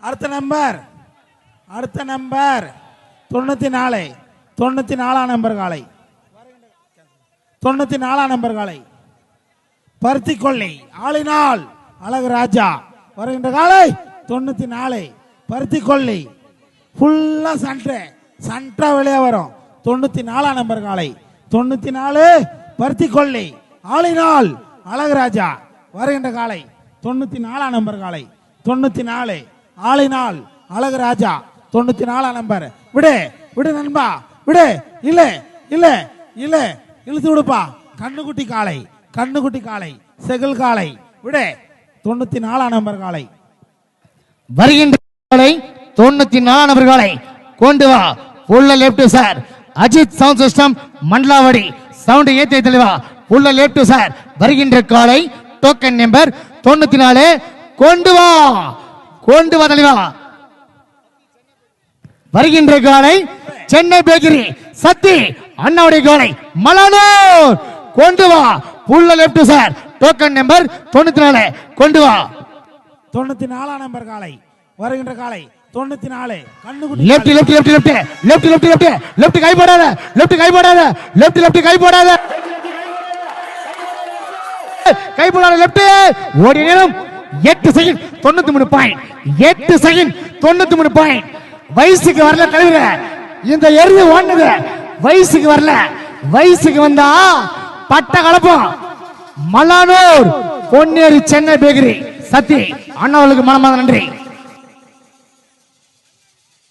அடுத்த number 94 94 number காலை 94 number காலை பருத்தி கொள்ளை ஆளினால் அழகு ராஜா வருகின்ற காலை 94 பருத்தி கொள்ளை ஃபுல்லா சண்டை வெளியே வரும் 94 நம்பர் காலை 94 பருத்தி கொள்ளை ஆளினால் அழகு ராஜா வருகின்ற காலை 94 நம்பர் காலை 94 ஆளினால் அழகு ராஜா 94 நம்பர் விடு நண்பா விடு இல்ல இழுத்து விடுப்பா கண்ணுக்குட்டி காலை செகல் காலை விடு 94 நம்பர் காலை வருகின்ற காலை 94 நம்பர் காலை கொண்டு வா உள்ள left sir Ajith sound system Mandalavadi sound ஏத்தி தெளிவா உள்ள லெஃப்ட் சார் வருகின்ற காலை டோக்கன் நம்பர் 94 கொண்டு வா தெளிவா வருகின்ற காலை சென்னை பேக்கரி சத்தி அண்ணாவுடைய காலை மலானூர் கொண்டு வா உள்ள லெஃப்ட் சார் டோக்கன் நம்பர் 94 கொண்டு வா 94 நம்பர் காலை வருகின்ற காலை 94 கண்ணுக்குட்டி லெஃப்ட் கை போடாத லெஃப்ட் லெஃப்ட் ஓடி நேரம் 8 செகண்ட் 93 பாயிண்ட் 8 செகண்ட் 93 பாயிண்ட் வயசுக்கு வரல தலைவர இந்த எருது ஓடுனது வயசுக்கு வரல வயசுக்கு வந்தா பட்ட கலப்பம் மலானூர் பொன்னேரி சென்னை பேக்கரி சத்தி அண்ணாவுக்கு மனமார்ந்த நன்றி.